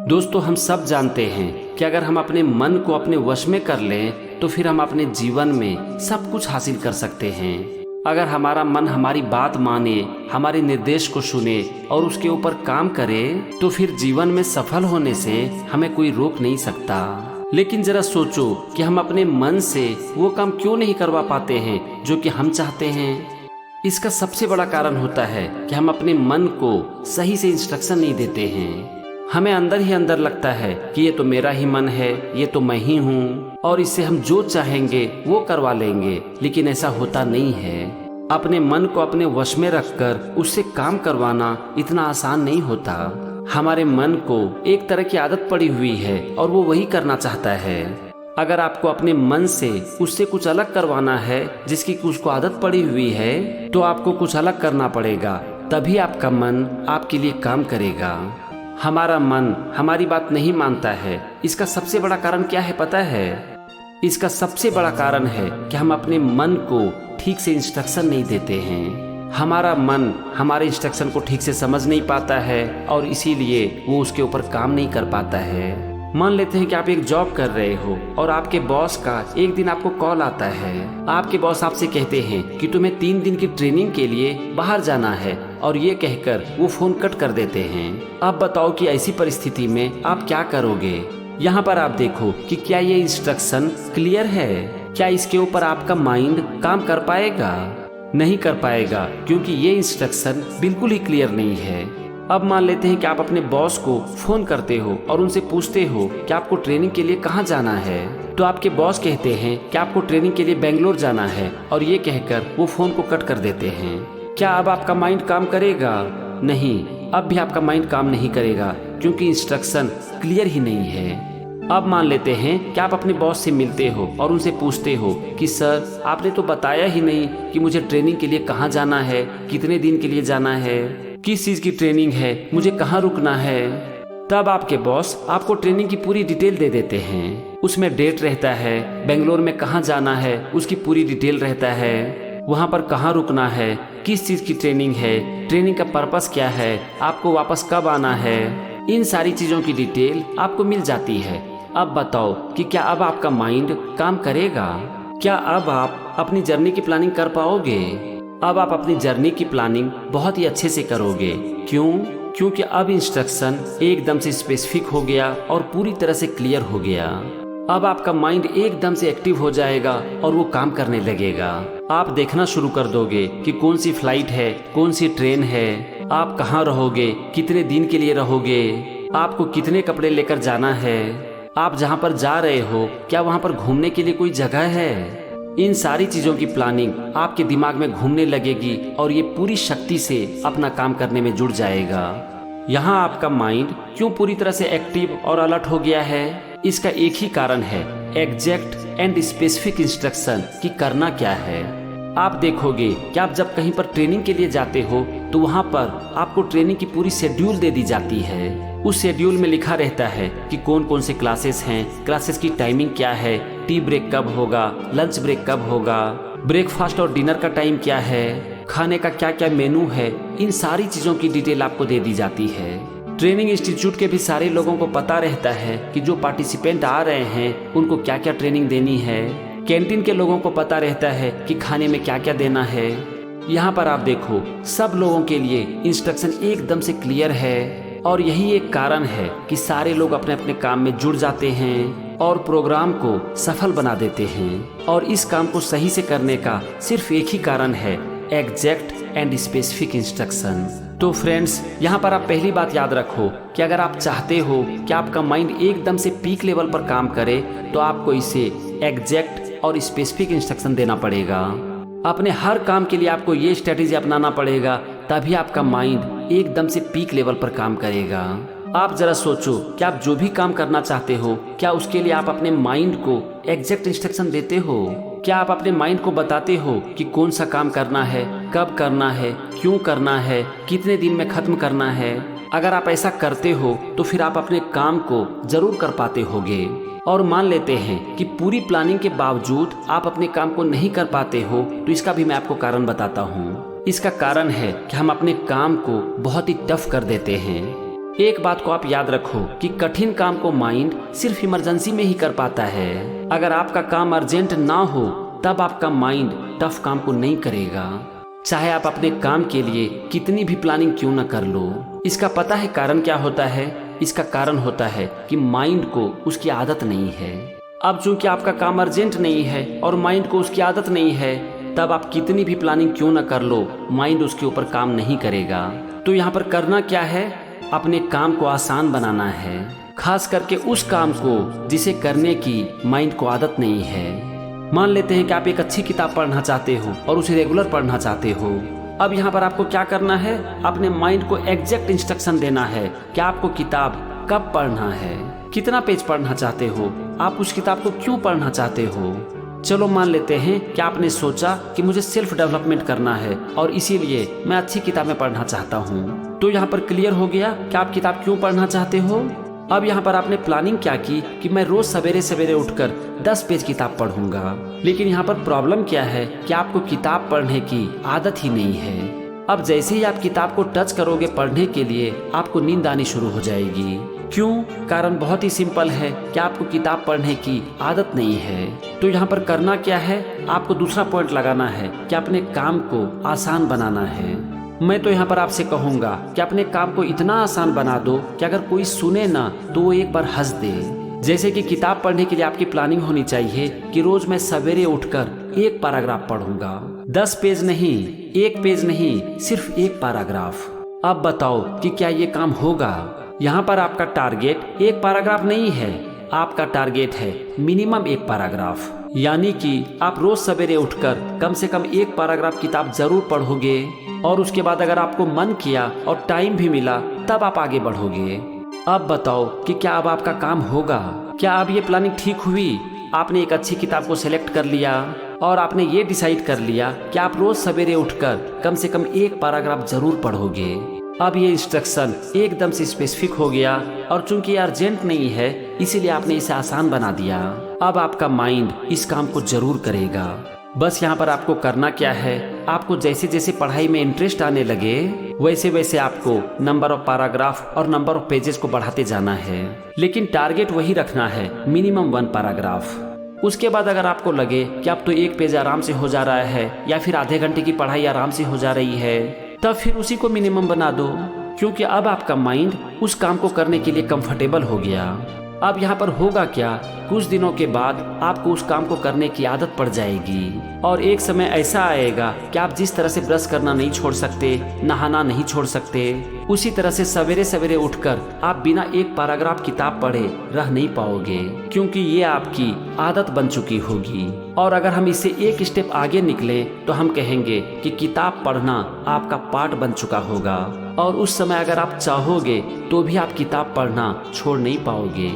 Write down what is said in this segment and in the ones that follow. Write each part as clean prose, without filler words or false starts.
दोस्तों, हम सब जानते हैं कि अगर हम अपने मन को अपने वश में कर लें तो फिर हम अपने जीवन में सब कुछ हासिल कर सकते हैं। अगर हमारा मन हमारी बात माने, हमारे निर्देश को सुने और उसके ऊपर काम करे तो फिर जीवन में सफल होने से हमें कोई रोक नहीं सकता। लेकिन जरा सोचो कि हम अपने मन से वो काम क्यों नहीं करवा पाते हैं जो कि हम चाहते हैं। इसका सबसे बड़ा कारण होता है कि हम अपने मन को सही से इंस्ट्रक्शन नहीं देते हैं। हमें अंदर ही अंदर लगता है कि ये तो मेरा ही मन है, ये तो मैं ही हूँ और इससे हम जो चाहेंगे वो करवा लेंगे, लेकिन ऐसा होता नहीं है। अपने मन को अपने वश में रखकर उससे काम करवाना इतना आसान नहीं होता। हमारे मन को एक तरह की आदत पड़ी हुई है और वो वही करना चाहता है। अगर आपको अपने मन से उससे कुछ अलग करवाना है जिसकी उसको आदत पड़ी हुई है, तो आपको कुछ अलग करना पड़ेगा, तभी आपका मन आपके लिए काम करेगा। हमारा मन हमारी बात नहीं मानता है। इसका सबसे बड़ा कारण क्या है पता है? इसका सबसे बड़ा कारण है कि हम अपने मन को ठीक से इंस्ट्रक्शन नहीं देते हैं। हमारा मन हमारे इंस्ट्रक्शन को ठीक से समझ नहीं पाता है और इसीलिए वो उसके ऊपर काम नहीं कर पाता है। मान लेते हैं कि आप एक जॉब कर रहे हो और आपके बॉस का एक दिन आपको कॉल आता है। आपके बॉस आपसे कहते हैं कि तुम्हें 3 दिन की ट्रेनिंग के लिए बाहर जाना है और ये कहकर वो फोन कट कर देते हैं। अब बताओ कि ऐसी परिस्थिति में आप क्या करोगे? यहाँ पर आप देखो कि क्या ये इंस्ट्रक्शन क्लियर है? क्या इसके ऊपर आपका माइंड काम कर पाएगा? नहीं कर पाएगा, क्योंकि ये इंस्ट्रक्शन बिल्कुल ही क्लियर नहीं है। अब मान लेते हैं कि आप अपने बॉस को फोन करते हो और उनसे पूछते हो कि आपको ट्रेनिंग के लिए कहाँ जाना है। तो आपके बॉस कहते हैं कि आपको ट्रेनिंग के लिए बेंगलोर जाना है और ये कहकर वो फोन को कट कर देते हैं। क्या अब आपका माइंड काम करेगा? नहीं, अब भी आपका माइंड काम नहीं करेगा, क्योंकि इंस्ट्रक्शन क्लियर ही नहीं है। अब मान लेते हैं कि आप अपने बॉस से मिलते हो और उनसे पूछते हो कि सर, आपने तो बताया ही नहीं कि मुझे ट्रेनिंग के लिए कहाँ जाना है, कितने दिन के लिए जाना है, किस चीज़ की ट्रेनिंग है, मुझे कहाँ रुकना है। तब आपके बॉस आपको ट्रेनिंग की पूरी डिटेल दे देते हैं। उसमें डेट रहता है, बेंगलोर में कहाँ जाना है उसकी पूरी डिटेल रहता है, वहाँ पर कहाँ रुकना है, किस चीज़ की ट्रेनिंग है, ट्रेनिंग का पर्पस क्या है, आपको वापस कब आना है। इन सारी चीज़ों की डिटेल आपको मिल जाती है। अब बताओ कि क्या अब आपका माइंड काम करेगा? क्या अब आप अपनी जर्नी की प्लानिंग कर पाओगे? अब आप अपनी जर्नी की प्लानिंग बहुत ही अच्छे से करोगे। क्यों? क्योंकि अब इंस्ट्रक्शन एकदम से स्पेसिफिक हो गया और पूरी तरह से क्लियर हो गया। अब आपका माइंड एकदम से एक्टिव हो जाएगा और वो काम करने लगेगा। आप देखना शुरू कर दोगे कि कौन सी फ्लाइट है, कौन सी ट्रेन है, आप कहाँ रहोगे, कितने दिन के लिए रहोगे, आपको कितने कपड़े लेकर जाना है, आप जहाँ पर जा रहे हो क्या वहाँ पर घूमने के लिए कोई जगह है। इन सारी चीज़ों की प्लानिंग आपके दिमाग में घूमने लगेगी और ये पूरी शक्ति से अपना काम करने में जुड़ जाएगा। यहाँ आपका माइंड क्यों पूरी तरह से एक्टिव और अलर्ट हो गया है? इसका एक ही कारण है, एग्जैक्ट एंड स्पेसिफिक इंस्ट्रक्शन कि करना क्या है। आप देखोगे कि आप जब कहीं पर ट्रेनिंग के लिए जाते हो तो वहाँ पर आपको ट्रेनिंग की पूरी शेड्यूल दे दी जाती है। उस शेड्यूल में लिखा रहता है कि कौन कौन से क्लासेस हैं, क्लासेस की टाइमिंग क्या है, टी ब्रेक कब होगा, लंच ब्रेक कब होगा, ब्रेकफास्ट और डिनर का टाइम क्या है, खाने का क्या क्या मेनू है। इन सारी चीज़ों की डिटेल आपको दे दी जाती है। ट्रेनिंग इंस्टीट्यूट के भी सारे लोगों को पता रहता है कि जो पार्टिसिपेंट आ रहे हैं उनको क्या क्या ट्रेनिंग देनी है। कैंटीन के लोगों को पता रहता है कि खाने में क्या क्या देना है। यहाँ पर आप देखो, सब लोगों के लिए इंस्ट्रक्शन एकदम से क्लियर है और यही एक कारण है कि सारे लोग अपने अपने काम में जुड़ जाते हैं और प्रोग्राम को सफल बना देते हैं। और इस काम को सही से करने का सिर्फ एक ही कारण है, एग्जैक्ट एंड स्पेसिफिक इंस्ट्रक्शन। तो फ्रेंड्स, यहाँ पर आप पहली बात याद रखो कि अगर आप चाहते हो कि आपका माइंड एकदम से पीक लेवल पर काम करे तो आपको इसे एग्जैक्ट और स्पेसिफिक इंस्ट्रक्शन देना पड़ेगा। अपने हर काम के लिए आपको ये स्ट्रेटेजी अपनाना पड़ेगा, तभी आपका माइंड एकदम से पीक लेवल पर काम करेगा। आप जरा सोचो कि आप जो भी काम करना चाहते हो, क्या उसके लिए आप अपने माइंड को एग्जैक्ट इंस्ट्रक्शन देते हो? क्या आप अपने माइंड को बताते हो कि कौन सा काम करना है, कब करना है, क्यों करना है, कितने दिन में खत्म करना है? अगर आप ऐसा करते हो तो फिर आप अपने काम को जरूर कर पाते होगे। और मान लेते हैं कि पूरी प्लानिंग के बावजूद आप अपने काम को नहीं कर पाते हो, तो इसका भी मैं आपको कारण बताता हूँ। इसका कारण है कि हम अपने काम को बहुत ही टफ कर देते हैं। एक बात को आप याद रखो कि कठिन काम को माइंड सिर्फ इमरजेंसी में ही कर पाता है। अगर आपका काम अर्जेंट ना हो तब आपका माइंड टफ काम को नहीं करेगा, चाहे आप अपने काम के लिए कितनी भी प्लानिंग क्यों ना कर लो। इसका पता है कारण क्या होता है? इसका कारण होता है कि माइंड को उसकी आदत नहीं है। अब चूंकि आपका काम अर्जेंट नहीं है और माइंड को उसकी आदत नहीं है, तब आप कितनी भी प्लानिंग क्यों ना कर लो, माइंड उसके ऊपर काम नहीं करेगा। तो यहाँ पर करना क्या है? अपने काम को आसान बनाना है, खास करके उस काम को जिसे करने की माइंड को आदत नहीं है। मान लेते हैं कि आप एक अच्छी किताब पढ़ना चाहते हो और उसे रेगुलर पढ़ना चाहते हो। अब यहाँ पर आपको क्या करना है? अपने माइंड को एग्जैक्ट इंस्ट्रक्शन देना है कि आपको किताब कब पढ़ना है, कितना पेज पढ़ना चाहते हो, आप उस किताब को क्यों पढ़ना चाहते हो। चलो मान लेते हैं कि आपने सोचा कि मुझे सेल्फ डेवलपमेंट करना है और इसीलिए मैं अच्छी किताबें पढ़ना चाहता हूँ। तो यहाँ पर क्लियर हो गया कि आप किताब क्यों पढ़ना चाहते हो। अब यहाँ पर आपने प्लानिंग क्या की कि मैं रोज सवेरे सवेरे उठकर 10 पेज किताब पढ़ूंगा। लेकिन यहाँ पर प्रॉब्लम क्या है कि आपको किताब पढ़ने की आदत ही नहीं है। अब जैसे ही आप किताब को टच करोगे पढ़ने के लिए, आपको नींद आनी शुरू हो जाएगी। क्यों? कारण बहुत ही सिंपल है कि आपको किताब पढ़ने की आदत नहीं है। तो यहाँ पर करना क्या है? आपको दूसरा पॉइंट लगाना है कि अपने काम को आसान बनाना है। मैं तो यहाँ पर आपसे कहूँगा कि अपने काम को इतना आसान बना दो कि अगर कोई सुने ना तो वो एक बार हंस दे। जैसे कि किताब पढ़ने के लिए आपकी प्लानिंग होनी चाहिए कि रोज मैं सवेरे उठकर एक पैराग्राफ पढ़ूंगा। 10 पेज नहीं, 1 पेज नहीं, सिर्फ 1 पैराग्राफ। अब बताओ कि क्या ये काम होगा? यहाँ पर आपका टारगेट 1 पैराग्राफ नहीं है, आपका टारगेट है मिनिमम 1 पैराग्राफ। यानी कि आप रोज सवेरे उठकर कम से कम 1 पैराग्राफ किताब जरूर पढ़ोगे और उसके बाद अगर आपको मन किया और टाइम भी मिला तब आप आगे बढ़ोगे। अब बताओ कि क्या अब आपका काम होगा? क्या अब ये प्लानिंग ठीक हुई? आपने एक अच्छी किताब को सिलेक्ट कर लिया और आपने ये डिसाइड कर लिया कि आप रोज सवेरे उठकर कम से कम 1 पैराग्राफ जरूर पढ़ोगे। अब ये इंस्ट्रक्शन एकदम से स्पेसिफिक हो गया और चूंकि ये अर्जेंट नहीं है इसीलिए आपने इसे आसान बना दिया। अब आपका माइंड इस काम को जरूर करेगा। बस यहाँ पर आपको करना क्या है? आपको जैसे जैसे पढ़ाई में इंटरेस्ट आने लगे वैसे वैसे आपको नंबर ऑफ पैराग्राफ और नंबर ऑफ पेजेस को बढ़ाते जाना है। लेकिन टारगेट वही रखना है, मिनिमम 1 पैराग्राफ। उसके बाद अगर आपको लगे कि अब तो 1 पेज आराम से हो जा रहा है या फिर आधे घंटे की पढ़ाई आराम से हो जा रही है, तब फिर उसी को मिनिमम बना दो, क्योंकि अब आपका माइंड उस काम को करने के लिए कंफर्टेबल हो गया। अब यहाँ पर होगा क्या? कुछ दिनों के बाद आपको उस काम को करने की आदत पड़ जाएगी और एक समय ऐसा आएगा कि आप जिस तरह से ब्रश करना नहीं छोड़ सकते, नहाना नहीं छोड़ सकते, उसी तरह से सवेरे सवेरे उठकर आप बिना 1 पैराग्राफ किताब पढ़े रह नहीं पाओगे, क्योंकि ये आपकी आदत बन चुकी होगी। और अगर हम इससे एक स्टेप आगे निकले तो हम कहेंगे कि किताब पढ़ना आपका पार्ट बन चुका होगा और उस समय अगर आप चाहोगे तो भी आप किताब पढ़ना छोड़ नहीं पाओगे।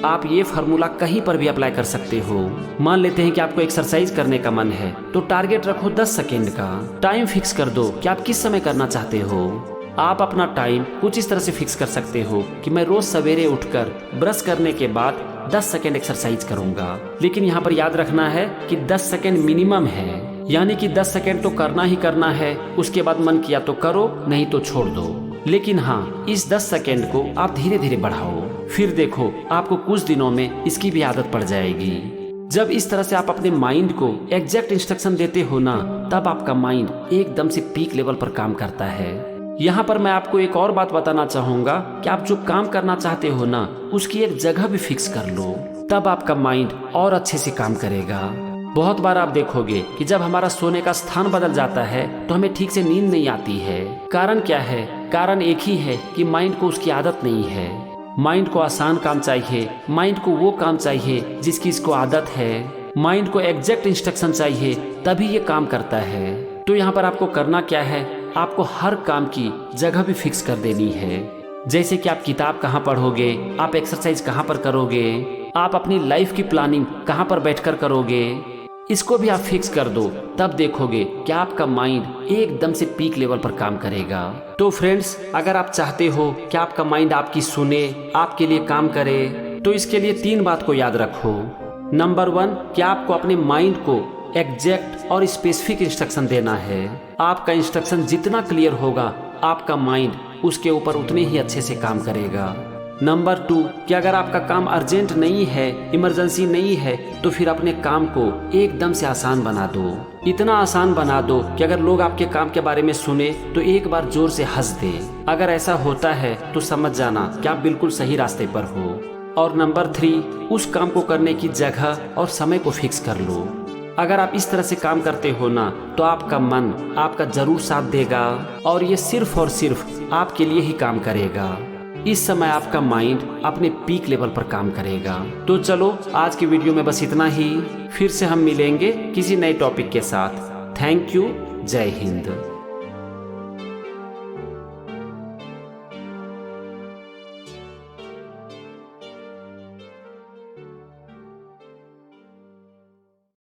आप ये फार्मूला कहीं पर भी अप्लाई कर सकते हो। मान लेते हैं कि आपको एक्सरसाइज करने का मन है तो टारगेट रखो 10 सेकेंड का। टाइम फिक्स कर दो कि आप किस समय करना चाहते हो। आप अपना टाइम कुछ इस तरह से फिक्स कर सकते हो कि मैं रोज सवेरे उठकर ब्रश करने के बाद 10 सेकेंड एक्सरसाइज करूंगा। लेकिन यहाँ पर याद रखना है कि 10 सेकेंड मिनिमम है, यानी कि 10 सेकेंड तो करना ही करना है। उसके बाद मन किया तो करो, नहीं तो छोड़ दो। लेकिन हाँ, इस 10 सेकेंड को आप धीरे धीरे बढ़ाओ। फिर देखो आपको कुछ दिनों में इसकी भी आदत पड़ जाएगी। जब इस तरह से आप अपने माइंड को एग्जैक्ट इंस्ट्रक्शन देते हो ना, तब आपका माइंड एकदम से पीक लेवल पर काम करता है। यहाँ पर मैं आपको एक और बात बताना चाहूंगा कि आप जो काम करना चाहते हो ना, उसकी एक जगह भी फिक्स कर लो, तब आपका माइंड और अच्छे से काम करेगा। बहुत बार आप देखोगे कि जब हमारा सोने का स्थान बदल जाता है तो हमें ठीक से नींद नहीं आती है। कारण क्या है? कारण एक ही है कि माइंड को उसकी आदत नहीं है। माइंड को आसान काम चाहिए, माइंड को वो काम चाहिए जिसकी इसको आदत है, माइंड को एग्जैक्ट इंस्ट्रक्शन चाहिए, तभी ये काम करता है। तो यहाँ पर आपको करना क्या है? आपको हर काम की जगह भी फिक्स कर देनी है। जैसे कि आप किताब कहाँ पढ़ोगे, आप एक्सरसाइज कहाँ पर करोगे, आप अपनी लाइफ की प्लानिंग कहाँ पर बैठकर करोगे, इसको भी आप फिक्स कर दो। तब देखोगे कि आपका माइंड एकदम से पीक लेवल पर काम करेगा। तो फ्रेंड्स, अगर आप चाहते हो कि आपका माइंड आपकी सुने, आपके लिए काम करे, तो इसके लिए 3 बात को याद रखो। नंबर 1 कि आपको अपने माइंड को एग्जैक्ट और स्पेसिफिक इंस्ट्रक्शन देना है। आपका इंस्ट्रक्शन जितना क्लियर होगा, आपका माइंड उसके ऊपर उतने ही अच्छे से काम करेगा। नंबर 2 कि अगर आपका काम अर्जेंट नहीं है, इमरजेंसी नहीं है, तो फिर अपने काम को एकदम से आसान बना दो। इतना आसान बना दो कि अगर लोग आपके काम के बारे में सुने तो एक बार जोर से हंस दे। अगर ऐसा होता है तो समझ जाना कि आप बिल्कुल सही रास्ते पर हो। और नंबर 3 उस काम को करने की जगह और समय को फिक्स कर लो। अगर आप इस तरह से काम करते हो ना, तो आपका मन आपका जरूर साथ देगा और ये सिर्फ और सिर्फ आपके लिए ही काम करेगा। इस समय आपका माइंड अपने पीक लेवल पर काम करेगा। तो चलो आज की वीडियो में बस इतना ही। फिर से हम मिलेंगे किसी नए टॉपिक के साथ। Thank you. जय हिंद।